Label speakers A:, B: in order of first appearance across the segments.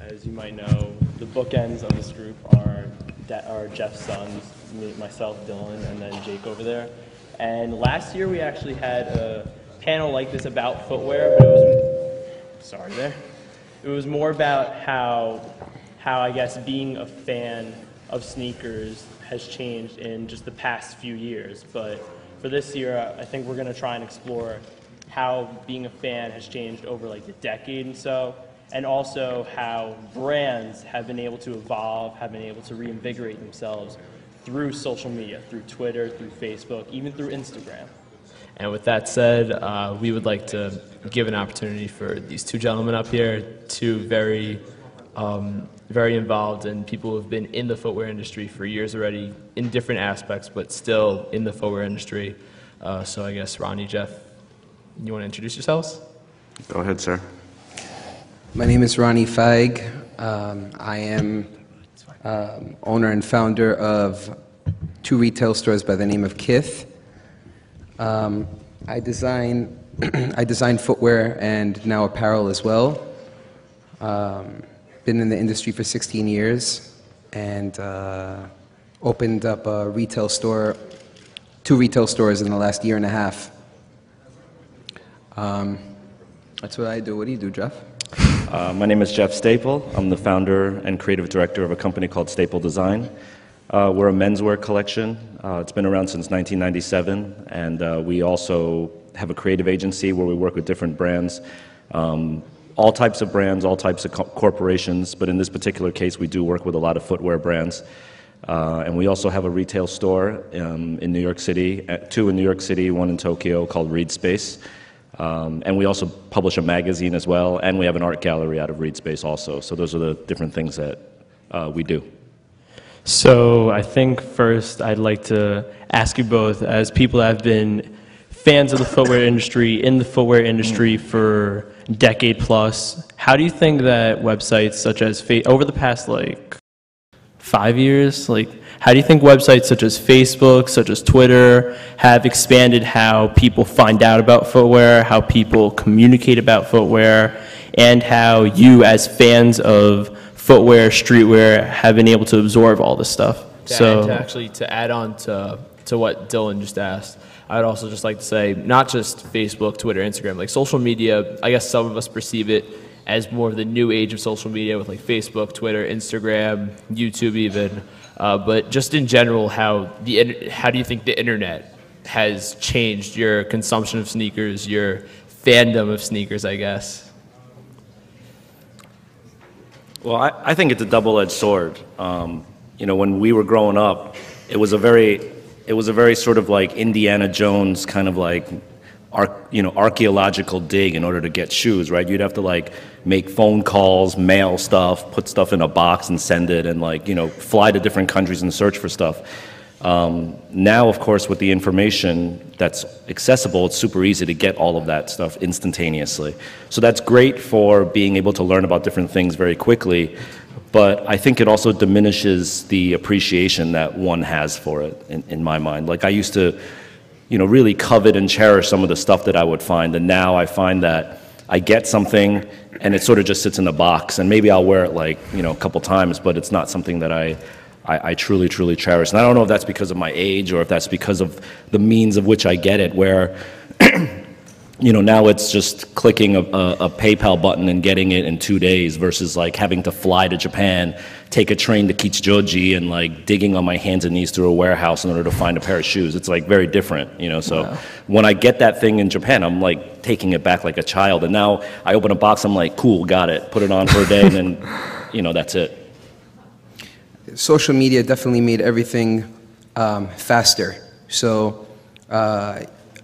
A: As you might know, the bookends of this group are Jeff's sons, myself, Dylan, and then Jake over there. And last year we actually had a panel like this about footwear, but it was more about how I guess being a fan of sneakers has changed in just the past few years. But for this year, I think we're going to try and explore how being a fan has changed over like the decade and so, and also how brands have been able to evolve, have been able to reinvigorate themselves through social media, through Twitter, through Facebook, even through Instagram.
B: And with that said, we would like to give an opportunity for these two gentlemen up here, two very involved and people who have been in the footwear industry for years already, in different aspects, but still in the footwear industry. So I guess Ronnie, Jeff, you want to introduce yourselves?
C: Go ahead, sir.
D: My name is Ronnie Fieg. I am owner and founder of two retail stores by the name of Kith. I design footwear and now apparel as well. Been in the industry for 16 years and opened up a retail store, two retail stores in the last year and a half. That's what I do. What do you do, Jeff?
C: My name is Jeff Staple. I'm the founder and creative director of a company called Staple Design. We're a menswear collection. It's been around since 1997, and we also have a creative agency where we work with different brands, all types of brands, all types of corporations, but in this particular case we do work with a lot of footwear brands. And we also have a retail store in New York City, two in New York City, one in Tokyo, called Reed Space. And we also publish a magazine as well, and we have an art gallery out of Reed Space also. So those are the different things that we do.
A: So I think first I'd like to ask you both, as people that have been fans of the footwear industry, in the footwear industry for a decade plus, how do you think that websites such as over the past like 5 years, how do you think websites such as Facebook, such as Twitter, have expanded how people find out about footwear, how people communicate about footwear, and how you as fans of footwear, streetwear, have been able to absorb all this stuff?
B: To add on to what Dylan just asked, I'd also just like to say, not just Facebook, Twitter, Instagram, like social media, I guess some of us perceive it as more of the new age of social media with like Facebook, Twitter, Instagram, YouTube even. But just in general, how do you think the internet has changed your consumption of sneakers, your fandom of sneakers, I guess?
C: Well, I think it's a double-edged sword. You know, when we were growing up, it was a very sort of like Indiana Jones kind of like archaeological dig in order to get shoes, right? You'd have to like make phone calls, mail stuff, put stuff in a box and send it, and like, fly to different countries and search for stuff. Now, of course, with the information that's accessible, it's super easy to get all of that stuff instantaneously. So that's great for being able to learn about different things very quickly, but I think it also diminishes the appreciation that one has for it, in my mind. Like I used to, really covet and cherish some of the stuff that I would find, and now I find that I get something and it sort of just sits in a box, and maybe I'll wear it like, a couple times, but it's not something that I truly, truly cherish. And I don't know if that's because of my age or if that's because of the means of which I get it, where, now it's just clicking a PayPal button and getting it in 2 days versus like having to fly to Japan, take a train to Kichijoji, and like digging on my hands and knees through a warehouse in order to find a pair of shoes. It's like very different, so wow. When I get that thing in Japan, I'm like taking it back like a child. And now I open a box, I'm like, cool, got it, put it on for a day, and then, that's it.
D: Social media definitely made everything faster. So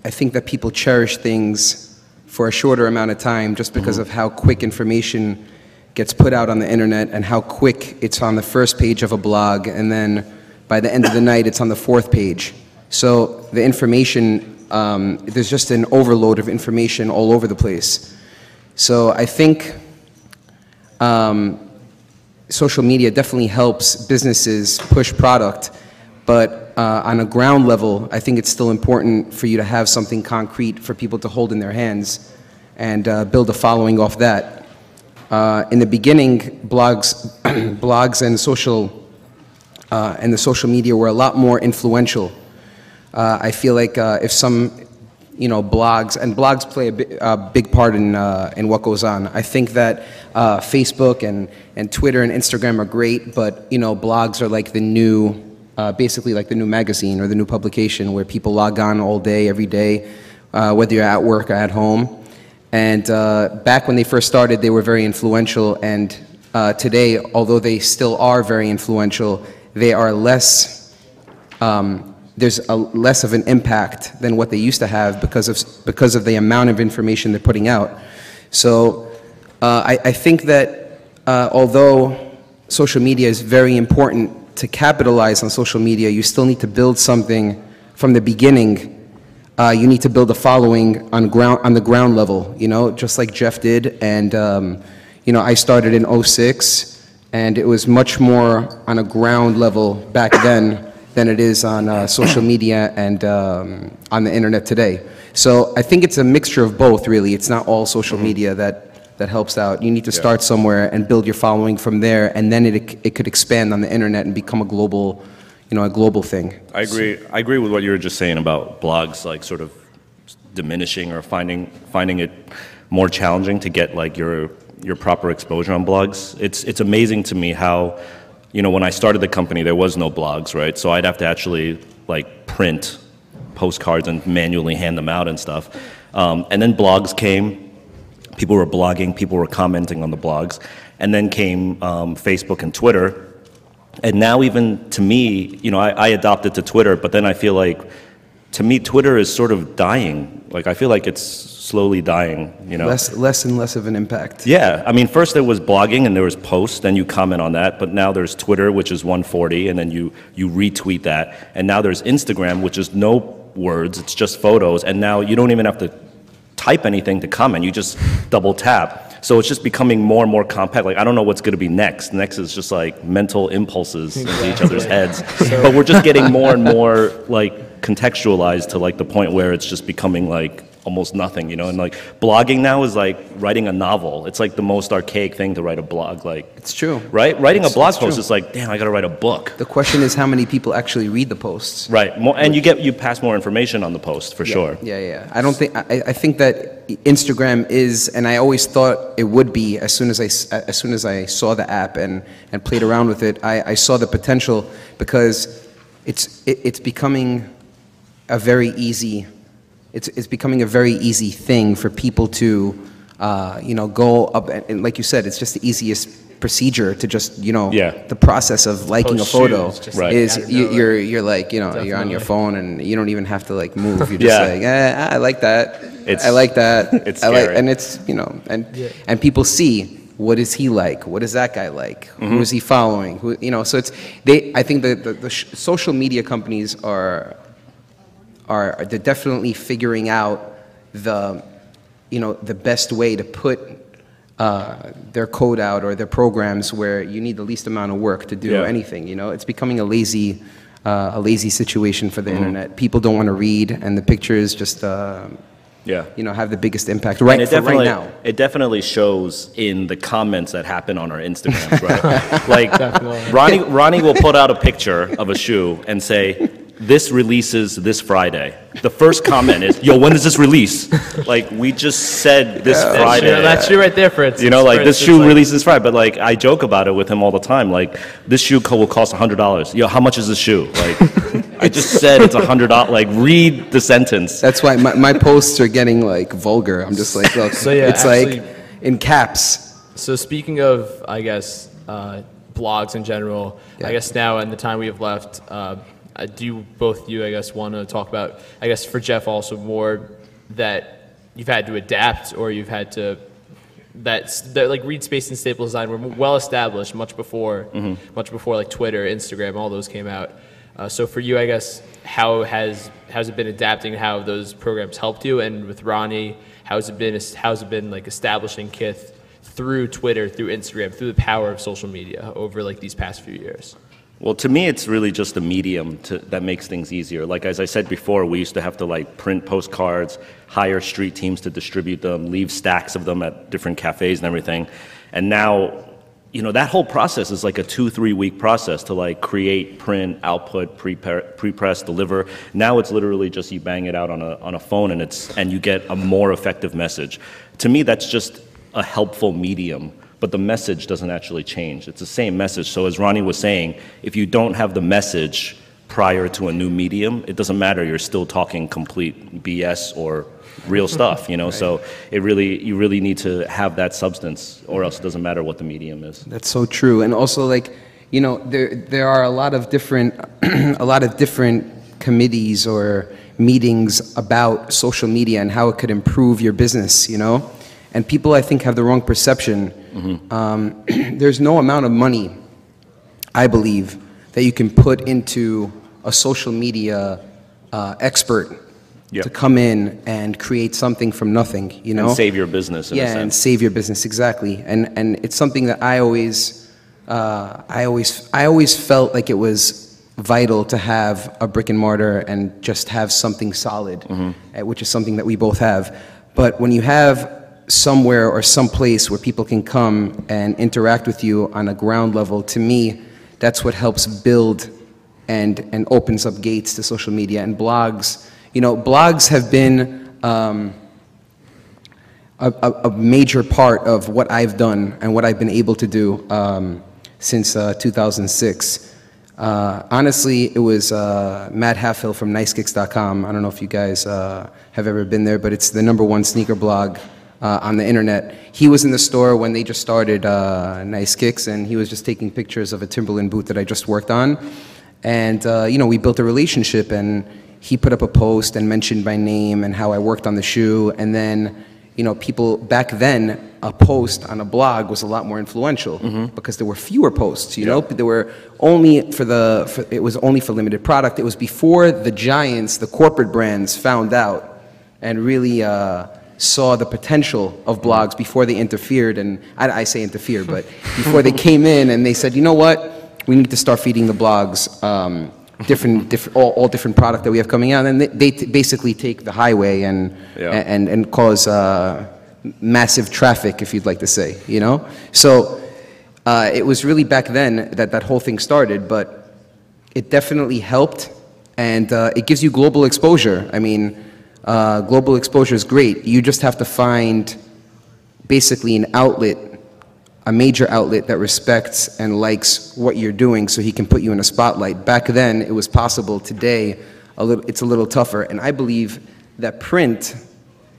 D: I think that people cherish things for a shorter amount of time just because of how quick information gets put out on the internet and how quick it's on the first page of a blog, and then by the end of the night it's on the 4th page. So the information, there's just an overload of information all over the place. So I think social media definitely helps businesses push product, But on a ground level, I think it's still important for you to have something concrete for people to hold in their hands and build a following off that. In the beginning, blogs, blogs and the social media were a lot more influential. I feel like if some, blogs play a big part in what goes on. I think that Facebook and Twitter and Instagram are great, but blogs are like the new, basically like the new magazine or the new publication where people log on all day, every day, whether you're at work or at home. And back when they first started, they were very influential, and today, although they still are very influential, they are less, there's less of an impact than what they used to have because of the amount of information they're putting out. So I think that although social media is very important, to capitalize on social media, you still need to build something from the beginning. You need to build a following on the ground level, just like Jeff did. And I started in '06, and it was much more on a ground level back then than it is on social media and on the internet today. So I think it's a mixture of both, really. It's not all social media that helps out. You need to start somewhere and build your following from there, and then it could expand on the internet and become a global thing.
C: I agree with what you were just saying about blogs, like sort of diminishing or finding it more challenging to get like your proper exposure on blogs. It's amazing to me how, when I started the company, there was no blogs, right? So I'd have to actually like print postcards and manually hand them out and stuff. And then blogs came, people were blogging, people were commenting on the blogs, and then came Facebook and Twitter. And now even to me, I adopted to Twitter, but then I feel like, to me, Twitter is sort of dying. Like, I feel like it's slowly dying, Less
D: and less of an impact.
C: Yeah, I mean, first there was blogging and there was posts, then you comment on that, but now there's Twitter, which is 140, and then you retweet that. And now there's Instagram, which is no words, it's just photos, and now you don't even have to type anything to comment, you just double tap. So it's just becoming more and more compact. Like, I don't know what's going to be next. Next is just like mental impulses into each other's heads. But we're just getting more and more like contextualized to like the point where it's just becoming like almost nothing, and like blogging now is like writing a novel. It's like the most archaic thing to write a blog. Like,
D: it's true,
C: right? Writing a blog post is like, damn, I got to write a book.
D: The question is how many people actually read the posts.
C: Right, and you pass more information on the post for sure.
D: Yeah. I think that Instagram is, and I always thought it would be as soon as I saw the app and played around with it. I saw the potential because it's becoming a very easy. It's becoming a very easy thing for people to, go up and like you said, it's just the easiest procedure to just, the process of liking a photo is you're like, you're on your phone and you don't even have to like move. You're just like, I like that. I like that.
C: It's scary.
D: And it's, and people see. What is he like? What is that guy like? Who is he following? So I think the social media companies they're definitely figuring out the best way to put their code out or their programs where you need the least amount of work to do anything. It's becoming a lazy situation for the internet. People don't want to read, and the pictures just have the biggest impact right now.
C: It definitely shows in the comments that happen on our Instagrams, right? Like Ronnie will put out a picture of a shoe and say, "This releases this Friday." The first comment is, "Yo, when does this release?" Like, we just said this Friday.
B: That's true right there, for instance.
C: This shoe releases this Friday. But like, I joke about it with him all the time. Like, this shoe will cost $100. Yo, how much is this shoe? Like, I just said it's $100. Like, read the sentence.
D: That's why my posts are getting like vulgar. I'm just like, look, it's like in caps.
B: So speaking of, I guess, blogs in general, I guess now in the time we have left, do both you, I guess, want to talk about, I guess for Jeff also more that you've had to adapt or you've had to, that like Reed Space and Staple Design were well established much before like Twitter, Instagram, all those came out. So for you, I guess, how's it been adapting? How have those programs helped you? And with Ronnie, how's it been like establishing Kith through Twitter, through Instagram, through the power of social media over like these past few years?
C: Well, to me, it's really just a medium that makes things easier. Like, as I said before, we used to have to like print postcards, hire street teams to distribute them, leave stacks of them at different cafes and everything. And now, you know, that whole process is like a 2-3 week process to like create, print, output, pre-press, deliver. Now it's literally just you bang it out on a phone and you get a more effective message. To me, that's just a helpful medium. But the message doesn't actually change. It's the same message. So as Ronnie was saying, if you don't have the message prior to a new medium, it doesn't matter. You're still talking complete BS or real stuff, you know? Right. So you really need to have that substance, or else it doesn't matter what the medium is.
D: That's so true. And also, like, you know, there are a lot of different committees or meetings about social media and how it could improve your business, you know? And people, I think, have the wrong perception. Mm-hmm. There's no amount of money, I believe, that you can put into a social media expert to come in and create something from nothing, you know?
C: And save your business, in a sense.
D: And save your business, exactly. And it's something that I always felt like it was vital to have a brick and mortar and just have something solid, which is something that we both have. But when you have somewhere or someplace where people can come and interact with you on a ground level, to me, that's what helps build and opens up gates to social media and blogs. You know, blogs have been a major part of what I've done and what I've been able to do since 2006. Honestly, it was Matt Halfhill from nicekicks.com. I don't know if you guys have ever been there, but it's the #1 sneaker blog on the internet. He was in the store when they just started Nice Kicks, and he was just taking pictures of a Timberland boot that I just worked on. And, you know, we built a relationship, and he put up a post and mentioned my name and how I worked on the shoe. And then, you know, people, back then, a post on a blog was a lot more influential because there were fewer posts, you know? There were only it was only for limited product. It was before the giants, the corporate brands, found out and really saw the potential of blogs before they interfered, and I say interfered, but before they came in and they said, you know what, we need to start feeding the blogs all different product that we have coming out, and they basically take the highway and cause massive traffic, if you'd like to say, you know? So it was really back then that whole thing started, but it definitely helped, and it gives you global exposure. I mean, global exposure is great. You just have to find basically an outlet, a major outlet that respects and likes what you're doing so he can put you in a spotlight. Back then, it was possible. Today, it's a little tougher. And I believe that print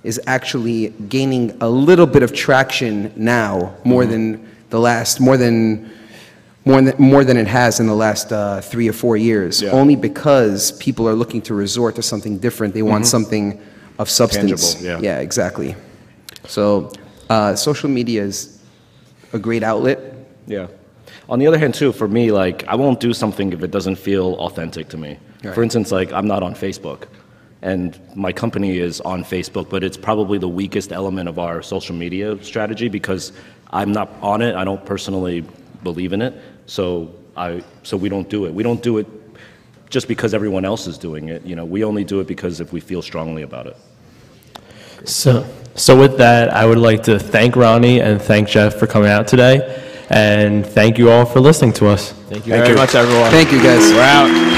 D: is actually gaining a little bit of traction now, more than it has in the last 3 or 4 years, only because people are looking to resort to something different. They want something of substance.
C: Tangible,
D: yeah, exactly. So social media is a great outlet.
C: Yeah. On the other hand, too, for me, like, I won't do something if it doesn't feel authentic to me. Right. For instance, like, I'm not on Facebook, and my company is on Facebook, but it's probably the weakest element of our social media strategy because I'm not on it. I don't personally believe in it. So we don't do it. We don't do it just because everyone else is doing it. You know, we only do it because if we feel strongly about it.
A: So with that, I would like to thank Ronnie and thank Jeff for coming out today, and thank you all for listening to us.
B: Thank you very much, everyone.
D: Thank you, guys.
B: We're out.